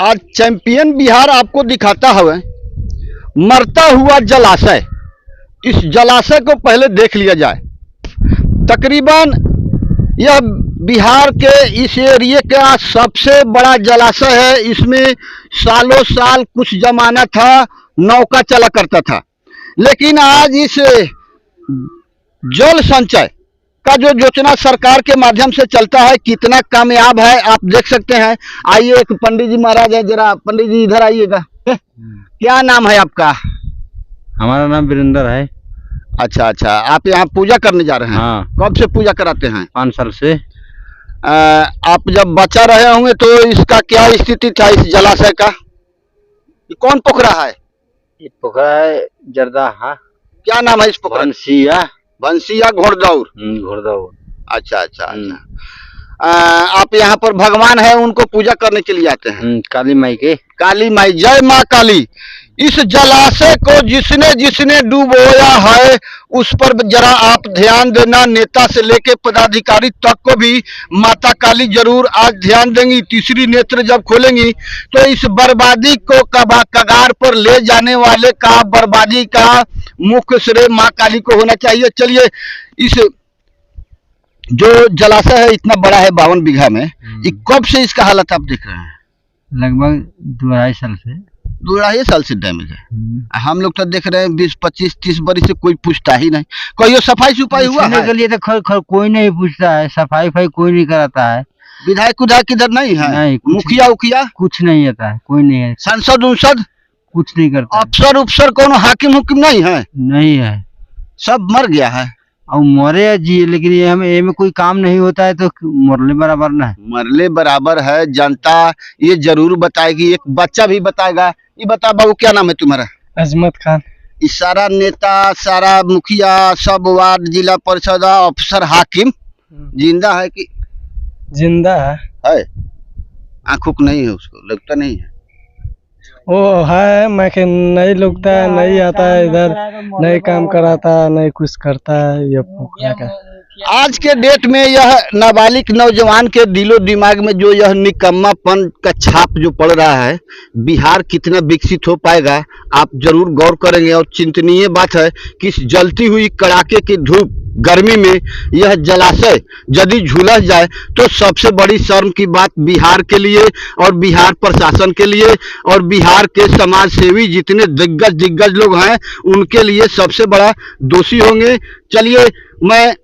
आज चैंपियन बिहार आपको दिखाता है मरता हुआ जलाशय। इस जलाशय को पहले देख लिया जाए। तकरीबन यह बिहार के इस एरिए का सबसे बड़ा जलाशय है। इसमें सालों साल कुछ जमाना था नौका चला करता था, लेकिन आज इस जल संचय का जो योजना सरकार के माध्यम से चलता है कितना कामयाब है आप देख सकते हैं। आइए, एक पंडित जी महाराज है, जरा पंडित जी इधर आइएगा। क्या नाम है आपका? हमारा नाम वीरेंद्र है। अच्छा अच्छा, आप यहाँ पूजा करने जा रहे हैं? हाँ। कब से पूजा कराते हैं? 5 साल से। आप जब बचा रहे होंगे तो इसका क्या स्थिति था इस जलाशय का? ये कौन पोखरा है? ये पोखरा है जरदाहा। क्या नाम है इस पोखरा? बंसिया। बंसिया घोड़दौर। घोड़दौर। अच्छा अच्छा अच्छा। आप यहाँ पर भगवान है उनको पूजा करने के लिए आते हैं? काली माई के। काली माई, जय माँ काली। इस जलाशय को जिसने जिसने डुबोया है उस पर जरा आप ध्यान देना। नेता से लेके पदाधिकारी तक को भी माता काली जरूर आज ध्यान देंगी। तीसरी नेत्र जब खोलेंगी तो इस बर्बादी को कगार पर ले जाने वाले का, बर्बादी का मुख्य श्रेय माँ काली को होना चाहिए। चलिए, इस जो जलाशय है इतना बड़ा है 52 बीघा में, ये कब से इसका हालत आप देख रहे हैं? लगभग 2-2.5 साल से। 2-2.5 साल से डैमेज है। हम लोग तो देख रहे हैं 20, 25, 30 बरस से कोई पूछता ही नहीं। कोई सफाई सुफाई हुआ है? के लिए तो कोई नहीं पूछता है, सफाई कोई नहीं कराता है। विधायक उधायक इधर नहीं है? नहीं, मुखिया उखिया कुछ नहीं आता है, कोई नहीं है। सांसद उनसद कुछ नहीं करता। अफसर उपसर कौन हाकिम हुकिम नहीं है? नहीं है, सब मर गया है। और मरे जी, लेकिन ये में कोई काम नहीं होता है तो मरले बराबर ना है। मरले बराबर है। जनता ये जरूर बताएगी, एक बच्चा भी बताएगा। ये बता बाबू, क्या नाम है तुम्हारा? अजमत खान। इस सारा नेता, सारा मुखिया, सब वार्ड, जिला परिषद, अफसर, हाकिम जिंदा है कि? जिंदा है। आंखों को नहीं है, उसको लगता नहीं है। वो है, मैं नहीं लगता है, नहीं आता है इधर, नहीं काम कराता, नहीं कुछ करता है। ये पोखरा का आज के डेट में यह नाबालिग नौजवान के दिलो दिमाग में जो यह निकम्मापन का छाप जो पड़ रहा है, बिहार कितना विकसित हो पाएगा आप जरूर गौर करेंगे। और चिंतनीय बात है कि इस जलती हुई कड़ाके की धूप गर्मी में यह जलाशय यदि झुलस जाए तो सबसे बड़ी शर्म की बात बिहार के लिए और बिहार प्रशासन के लिए और बिहार के समाज सेवी जितने दिग्गज लोग हैं उनके लिए सबसे बड़ा दोषी होंगे। चलिए, मैं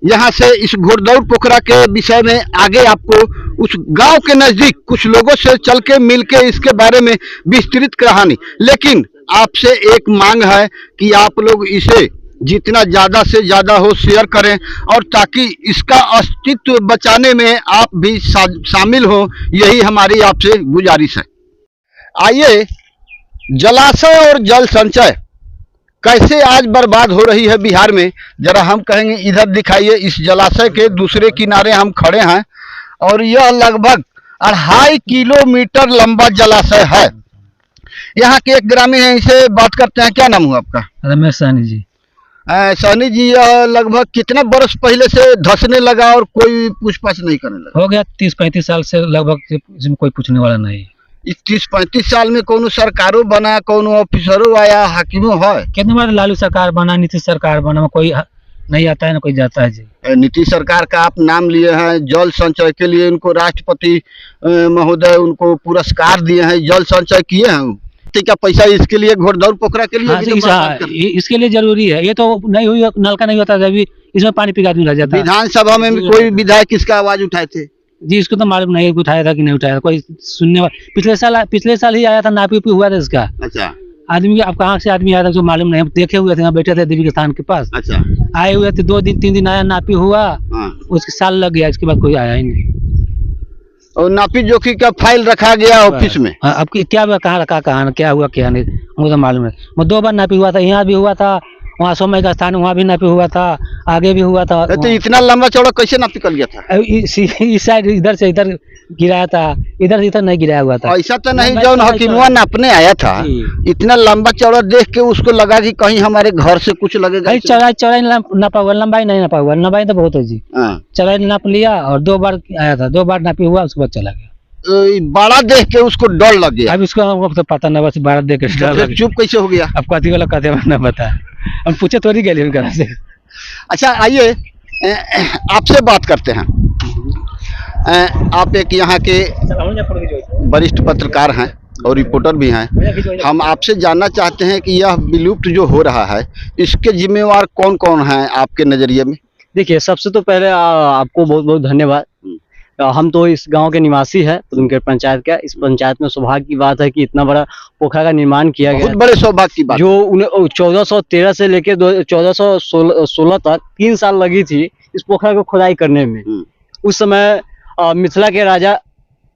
यहाँ से इस घोड़दौर पोखरा के विषय में आगे आपको उस गांव के नजदीक कुछ लोगों से चल के मिल के इसके बारे में विस्तृत कहानी। लेकिन आपसे एक मांग है कि आप लोग इसे जितना ज्यादा से ज्यादा हो शेयर करें और ताकि इसका अस्तित्व बचाने में आप भी शामिल हो, यही हमारी आपसे गुजारिश है। आइए, जलाशय और जल संचय कैसे आज बर्बाद हो रही है बिहार में, जरा हम कहेंगे इधर दिखाइए। इस जलाशय के दूसरे किनारे हम खड़े हैं और यह लगभग 2.5 किलोमीटर लंबा जलाशय है। यहाँ के एक ग्रामीण है, इसे बात करते हैं। क्या नाम हुआ आपका? रमेश साहनी जी। साहनी जी, यह लगभग कितना बरस पहले से धंसने लगा और कोई पूछताछ नहीं करने लगा? हो गया 30-35 साल से लगभग, इसमें कोई पूछने वाला नहीं। इस 30-35 साल में कोनो सरकारों बना, कोनो ऑफिसरों आया, हाकिमों है? कितने बार लालू सरकार बना, नीतीश सरकार बना, कोई नहीं आता है ना कोई जाता है जी। नीतीश सरकार का आप नाम लिए हैं। जल संचय के लिए उनको राष्ट्रपति महोदय उनको पुरस्कार दिए हैं, जल संचय किए हैं। क्या पैसा इसके लिए घोड़दौर पोखरा के लिए? इसके लिए जरूरी है। ये तो नहीं हुई, नलका नहीं होता अभी, इसमें पानी पी के आदमी रह जाता है। विधानसभा में कोई विधायक किसका आवाज उठाए थे जी? इसको तो मालूम नहीं उठाया था कि नहीं उठाया था, कोई सुनने वाला। पिछले साल ही आया था, नापी उपी हुआ था इसका। अच्छा। आदमी अब कहाँ से आदमी आया था जो मालूम नहीं, हम देखे हुए थे, बैठे थे देवी के स्थान के पास। अच्छा। आए हुए थे, 2 दिन 3 दिन आया, नापी हुआ। उसके साल लग गया, इसके बाद कोई आया ही नहीं। और नापी जोखी का फाइल रखा गया ऑफिस में। अब क्या हुआ, कहाँ रखा, कहाँ क्या हुआ, क्या नहीं, मुझे तो मालूम है। वो 2 बार नापी हुआ था, यहाँ भी हुआ था, वहाँ सोमय का स्थान वहाँ भी नापी हुआ था, आगे भी हुआ था। तो इतना लंबा चौड़ा कैसे नापी कर लिया था? इस साइड इधर से इधर गिराया था, इधर से इधर नहीं गिराया हुआ था। ऐसा तो नहीं जो हकीमवा नापने आया था इतना लंबा चौड़ा देख के उसको लगा कि कहीं हमारे घर से कुछ लगेगा। चौड़ाई नापा हुआ, लंबाई नहीं नापा हुआ। लंबाई तो बहुत है जी। चौड़ाई नाप लिया और 2 बार आया था, 2 बार नापी हुआ, उसके बाद चला गया। बड़ा देख के उसको डर लग गया, अब इसको हमको तो पता ना, बस बारह देख के डर फिर लग चुप कैसे हो गया? अब कथी वाला कथी ना पता, हम पूछे थोड़ी गए उनका से। अच्छा आइए आपसे बात करते हैं। आप एक यहाँ के वरिष्ठ पत्रकार हैं और रिपोर्टर भी हैं। हम आपसे जानना चाहते हैं कि यह विलुप्त जो हो रहा है इसके जिम्मेवार कौन कौन हैं आपके नज़रिए में? देखिए, सबसे तो पहले आपको बहुत बहुत धन्यवाद। हम तो इस गांव के निवासी है, पुदुमकेर पंचायत का। इस पंचायत में सौभाग्य की बात है कि इतना बड़ा पोखरा का निर्माण किया गया, बहुत बड़े सौभाग्य की बात। जो 1413 से लेकर 1416 तक 3 साल लगी थी इस पोखरा को खुदाई करने में। उस समय मिथिला के राजा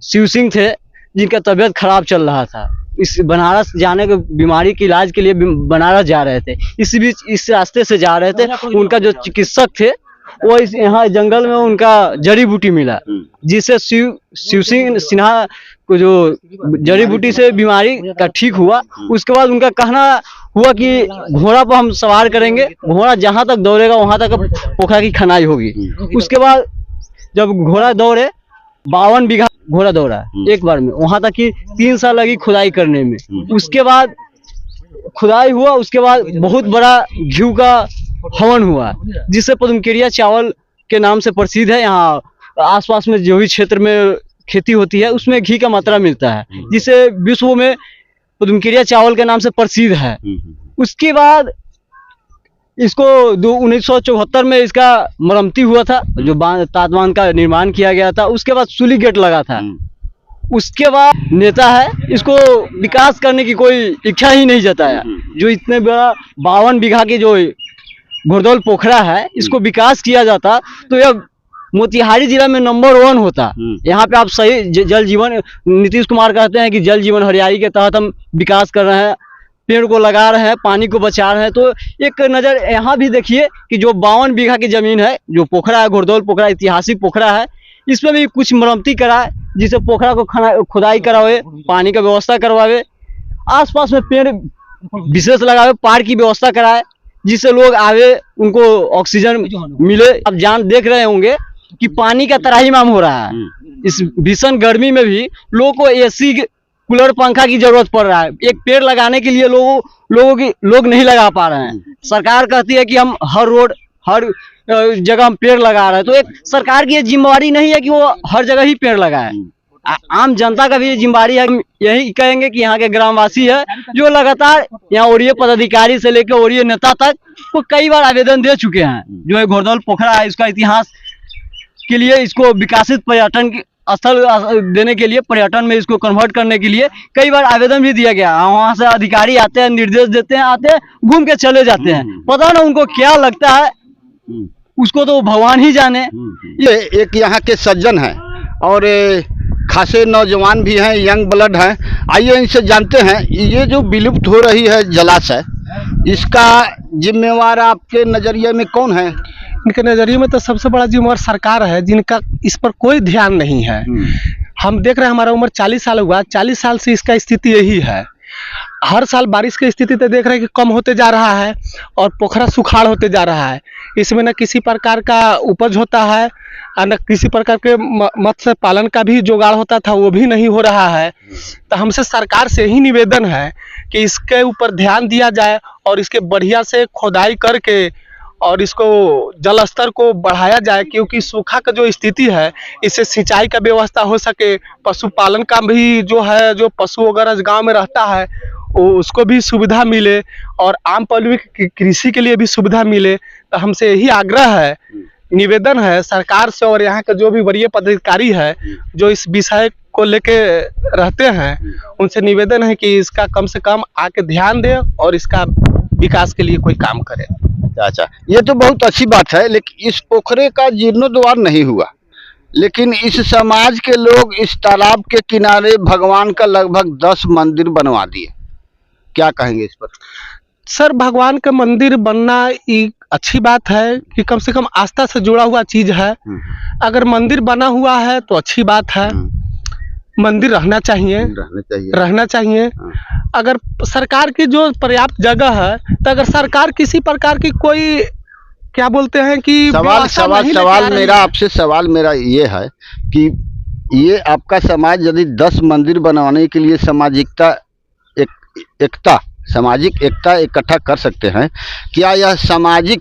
शिव सिंह थे, जिनका तबीयत खराब चल रहा था। इस बनारस जाने के बीमारी के इलाज के लिए बनारस जा रहे थे। इसी बीच इस रास्ते से जा रहे थे, उनका जो चिकित्सक थे वो इस यहाँ जंगल में उनका जड़ी बूटी मिला, जिससे शिव सिंह सिन्हा को जो जड़ी बूटी से बीमारी का ठीक हुआ। उसके बाद उनका कहना हुआ कि घोड़ा पर हम सवार करेंगे, घोड़ा जहाँ तक दौड़ेगा वहां तक पोखरा की खनाई होगी। उसके बाद जब घोड़ा दौड़े 52 बीघा घोड़ा दौड़ा एक बार में, वहां तक कि 3 साल लगी खुदाई करने में। उसके बाद खुदाई हुआ, उसके बाद बहुत बड़ा घी का हवन हुआ, जिससे पदुमकेरिया चावल के नाम से प्रसिद्ध है। यहाँ आसपास में जो भी क्षेत्र में खेती होती है उसमें घी का मात्रा मिलता है, जिससे विश्व में पदुमकेरिया चावल के नाम से प्रसिद्ध है। उसके बाद इसको 1974 में इसका मरम्मती हुआ था, जो तात बांध का निर्माण किया गया था। उसके बाद सुली गेट लगा था। उसके बाद नेता है, इसको विकास करने की कोई इच्छा ही नहीं जताया। जो इतने बड़ा 52 बीघा की जो घोड़दौल पोखरा है, इसको विकास किया जाता तो यह मोतिहारी जिला में नंबर 1 होता। यहाँ पे आप सही जल जीवन, नीतीश कुमार कहते हैं कि जल जीवन हरियाली के तहत हम विकास कर रहे हैं, पेड़ को लगा रहे हैं, पानी को बचा रहे हैं। तो एक नज़र यहाँ भी देखिए कि जो 52 बीघा की जमीन है, जो पोखरा है घोड़दौल पोखरा, ऐतिहासिक पोखरा है, इसमें भी कुछ मरम्मती कराए, जिससे पोखरा को खुदाई करावे, पानी का व्यवस्था करवावे, आसपास में पेड़ विशेष लगावे, पार्क की व्यवस्था कराए, जिससे लोग आवे, उनको ऑक्सीजन मिले। अब देख रहे होंगे कि पानी का त्राहिमाम हो रहा है। इस भीषण गर्मी में भी लोगों को एसी, कूलर, पंखा की जरूरत पड़ रहा है। एक पेड़ लगाने के लिए लोग नहीं लगा पा रहे हैं। सरकार कहती है कि हम हर रोड, हर जगह हम पेड़ लगा रहे हैं, तो एक सरकार की ये जिम्मेवारी नहीं है कि वो हर जगह ही पेड़ लगाए। आम जनता का भी ये जिम्मेवारी है। यही कहेंगे कि यहाँ के ग्रामवासी है जो लगातार यहाँ वरीय पदाधिकारी से लेकर वरीय नेता तक को कई बार आवेदन दे चुके हैं। जो है घोड़दौल पोखरा है, इसका इतिहास के लिए, इसको विकसित पर्यटन स्थल देने के लिए, पर्यटन में इसको कन्वर्ट करने के लिए कई बार आवेदन भी दिया गया। वहाँ से अधिकारी आते हैं, निर्देश देते हैं, आते हैं, घूम के चले जाते हैं। पता ना उनको क्या लगता है, उसको तो भगवान ही जाने। ये एक यहाँ के सज्जन हैं और खासे नौजवान भी हैं, यंग ब्लड हैं। आइए इनसे जानते हैं, ये जो विलुप्त हो रही है जलाशय, इसका जिम्मेवार आपके नज़रिए में कौन है? इनके नज़रिए में तो सबसे बड़ा जिम्मेवार सरकार है, जिनका इस पर कोई ध्यान नहीं है। हम देख रहे हैं, हमारा उम्र 40 साल हुआ, 40 साल से इसका स्थिति यही है। हर साल बारिश की स्थिति तो देख रहे हैं कि कम होते जा रहा है और पोखरा सुखाड़ होते जा रहा है। इसमें न किसी प्रकार का उपज होता है और न किसी प्रकार के मत्स्य पालन का भी जुगाड़ होता था, वो भी नहीं हो रहा है। तो हमसे सरकार से ही निवेदन है कि इसके ऊपर ध्यान दिया जाए और इसके बढ़िया से खोदाई करके और इसको जल स्तर को बढ़ाया जाए, क्योंकि सूखा का जो स्थिति है, इससे सिंचाई का व्यवस्था हो सके, पशुपालन का भी जो है, जो पशु वगैरह गांव में रहता है उसको भी सुविधा मिले और आम पब्लिक कृषि के लिए भी सुविधा मिले। तो हमसे यही आग्रह है, निवेदन है सरकार से और यहाँ के जो भी वरीय पदाधिकारी है जो इस विषय को लेके रहते हैं, उनसे निवेदन है कि इसका कम से कम आके ध्यान दे और इसका विकास के लिए कोई काम करे। अच्छा, ये तो बहुत अच्छी बात है, लेकिन इस पोखरे का जीर्णोद्धार नहीं हुआ, लेकिन इस समाज के लोग इस तालाब के किनारे भगवान का लगभग 10 मंदिर बनवा दिए। क्या कहेंगे इस पर? सर, भगवान का मंदिर बनना एक अच्छी बात है कि कम से कम आस्था से जुड़ा हुआ चीज है। अगर मंदिर बना हुआ है तो अच्छी बात है, मंदिर रहना चाहिए। अगर सरकार की जो पर्याप्त जगह है, तो अगर सरकार किसी प्रकार की कोई क्या बोलते हैं कि सवाल मेरा आपसे ये है कि ये आपका समाज यदि 10 मंदिर बनवाने के लिए सामाजिक एकता इकट्ठा कर सकते हैं, क्या यह सामाजिक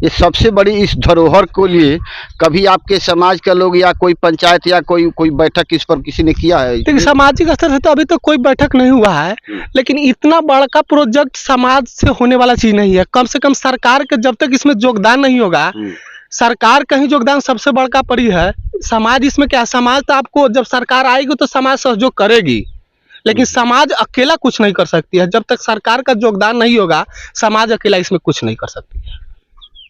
ये सबसे बड़ी इस धरोहर को लिए कभी आपके समाज के लोग या कोई पंचायत या कोई बैठक इस पर किसी ने किया है? देखिए, सामाजिक स्तर से तो अभी तो कोई बैठक नहीं हुआ है, लेकिन इतना बड़ा प्रोजेक्ट समाज से होने वाला चीज नहीं है। कम से कम सरकार के जब तक इसमें योगदान नहीं होगा, सरकार का ही योगदान सबसे बड़ा परी है। समाज इसमें क्या, समाज तो आपको जब सरकार आएगी तो समाज सहयोग करेगी, लेकिन समाज अकेला कुछ नहीं कर सकती है। जब तक सरकार का योगदान नहीं होगा, समाज अकेला इसमें कुछ नहीं कर सकती है।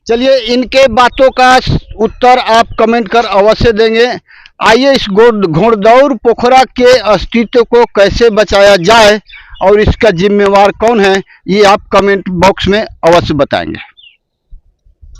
चलिए, इनके बातों का उत्तर आप कमेंट कर अवश्य देंगे। आइए, इस घोड़दौड़ पोखरा के अस्तित्व को कैसे बचाया जाए और इसका जिम्मेवार कौन है, ये आप कमेंट बॉक्स में अवश्य बताएंगे।